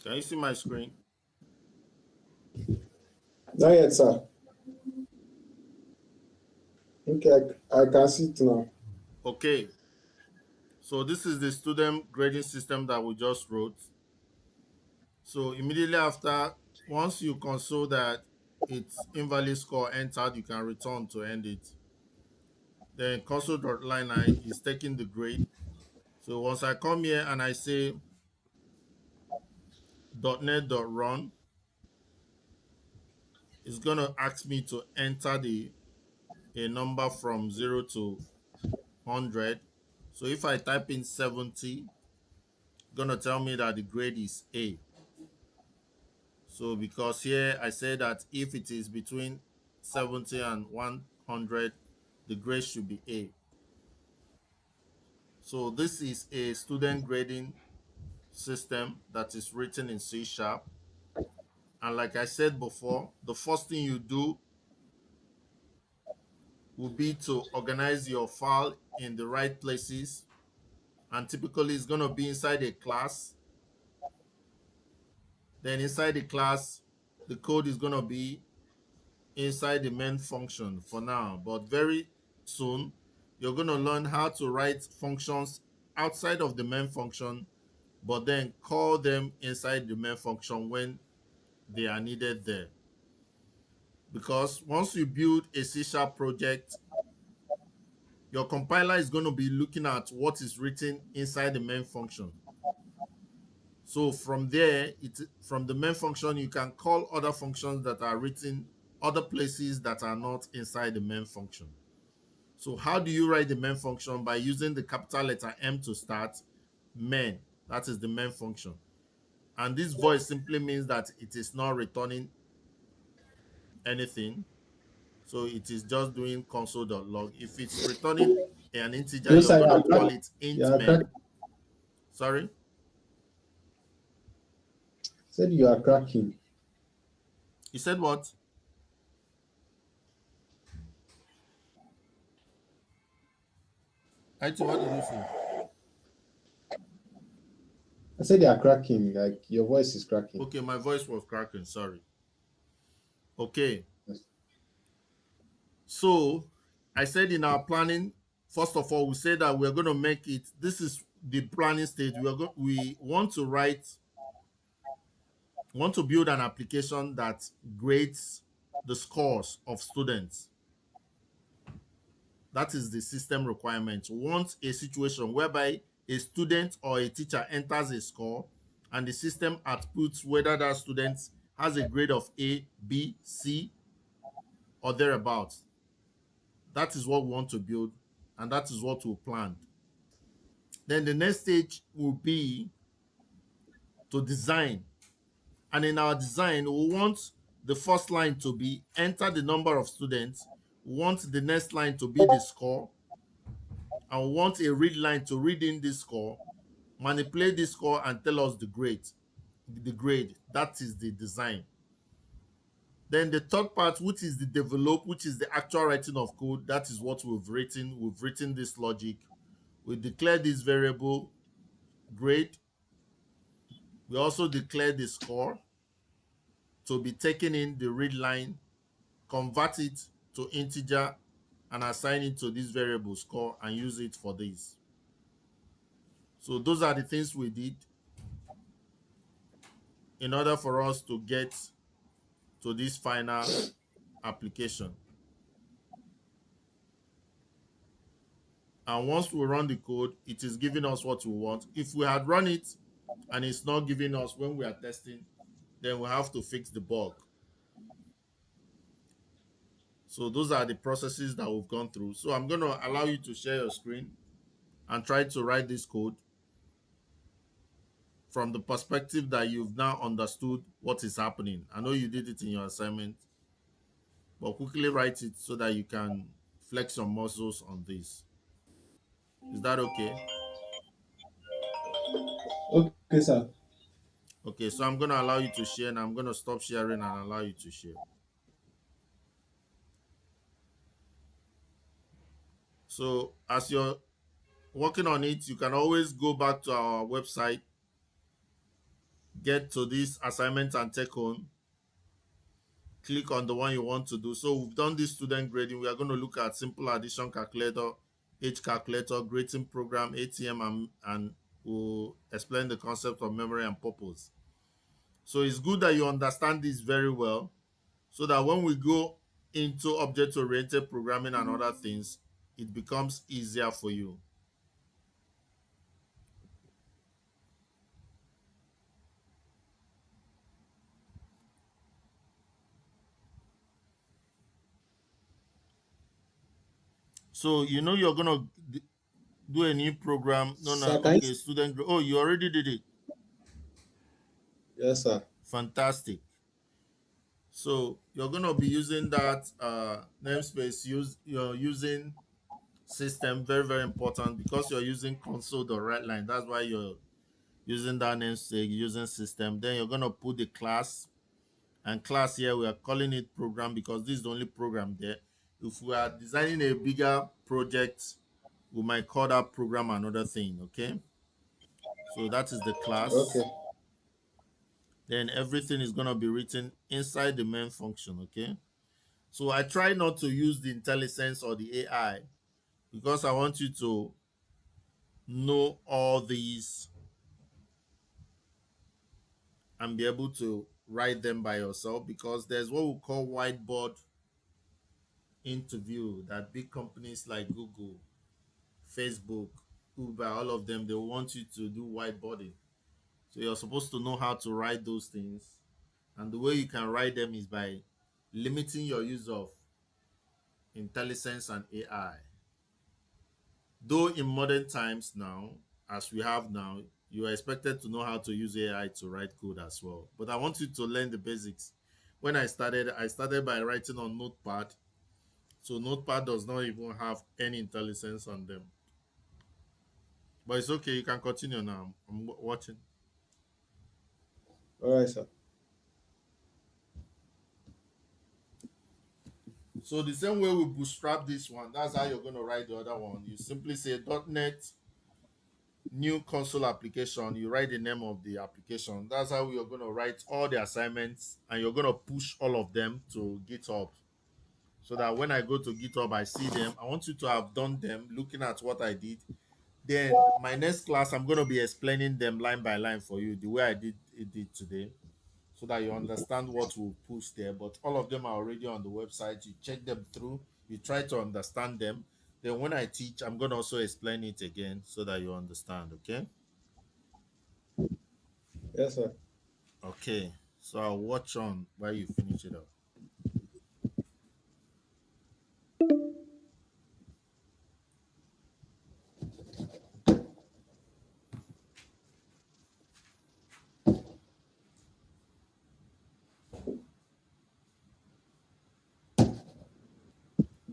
Can you see my screen? Not yet, sir. Okay, I can see it now. Okay. So this is the student grading system that we just wrote. So immediately after, once you console that it's invalid score entered, you can return to end it. Then console.line is taking the grade. So once I come here and I say .NET.run, it's gonna ask me to enter a number from 0 to 100. So if I type in 70, it's gonna tell me that the grade is A. So because here I say that if it is between 70 and 100, the grade should be A. So this is a student grading system that is written in C#. And like I said before, the first thing you do will be to organize your file in the right places. And typically it's going to be inside a class. Then inside the class, the code is going to be inside the main function for now. But very soon, you're going to learn how to write functions outside of the main function, but then call them inside the main function when they are needed there. Because once you build a C# project, your compiler is going to be looking at what is written inside the main function. So from there, from the main function, you can call other functions that are written other places that are not inside the main function. So how do you write the main function? By using the capital letter M to start, main, that is the main function. And this voice simply means that it is not returning anything. So it is just doing console.log. If it's returning an integer, No, you're sir, going to call it int main. Sorry? Said you are cracking. You said what? Actually, what did you say? I said you are cracking, like your voice is cracking. Okay, my voice was cracking, sorry. Okay. Yes. So I said in our planning, first of all, we said that we're going to make it, this is the planning stage. We want to build an application that grades the scores of students. That is the system requirement. We want a situation whereby a student or a teacher enters a score and the system outputs whether that student has a grade of A, B, C, or thereabouts. That is what we want to build, and that is what we planned. Then the next stage will be to design. And in our design, we want the first line to be enter the number of students. We want the next line to be the score. And we want a read line to read in this score. manipulate the score and tell us the grade. The grade, that is the design. Then the third part, which is the develop, which is the actual writing of code, that is what we've written. We've written this logic. We declare this variable grade. We also declare the score to be taken in the read line, convert it to integer, and assign it to this variable score and use it for this. So those are the things we did in order for us to get to this final application. And once we run the code, it is giving us what we want. If we had run it and it's not giving us when we are testing, then we have to fix the bug. So those are the processes that we've gone through. So I'm going to allow you to share your screen and try to write this code from the perspective that you've now understood what is happening. I know you did it in your assignment, but quickly write it so that you can flex your muscles on this. Is that okay? Okay, sir. Okay, so I'm going to allow you to share and I'm going to stop sharing and allow you to share. So as you're working on it, you can always go back to our website, get to this assignment and take home, click on the one you want to do. So we've done this student grading. We are going to look at simple addition calculator, age calculator, grading program, ATM, and we'll explain the concept of memory and purpose. So it's good that you understand this very well so that when we go into object-oriented programming and other things, it becomes easier for you. So you know you're gonna do a new program. No, no, Sir, can you? okay, student. Oh, you already did it. Yes, sir. Fantastic. So you're gonna be using that namespace. You're using system, very very important because you're using console the right line. That's why you're using that namespace, using system. Then you're gonna put the class, and class here we are calling it program because this is the only program there. If we are designing a bigger project, we might call that program another thing. Okay, so that is the Okay. class. Then everything is going to be written inside the main function. Okay, so I try not to use the IntelliSense or the AI because I want you to know all these and be able to write them by yourself, because there's what we call whiteboard interview that big companies like Google, Facebook, Uber, all of them, they want you to do whiteboarding. So you're supposed to know how to write those things. And the way you can write them is by limiting your use of intelligence and AI. Though in modern times now, as we have now, you are expected to know how to use AI to write code as well. But I want you to learn the basics. When I started by writing on Notepad. So Notepad does not even have any intelligence on them. But it's okay, you can continue now. I'm watching. All right, sir. So the same way we bootstrap this one, that's how you're going to write the other one. You simply say .NET new console application. You write the name of the application. That's how you're going to write all the assignments, and you're going to push all of them to GitHub so that when I go to GitHub, I see them. I want you to have done them, looking at what I did. Then my next class, I'm going to be explaining them line by line for you the way I did it today, so that you understand what we'll push there. But all of them are already on the website. You check them through, you try to understand them. Then when I teach, I'm going to also explain it again so that you understand. Okay. Yes, sir. Okay. So I'll watch on while you finish it up.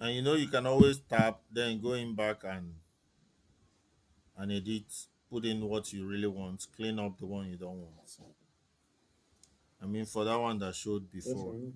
And you know you can always tap, then going back and edit. put in what you really want, clean up the one you don't want. I mean, for that one that showed Yes, I before. know.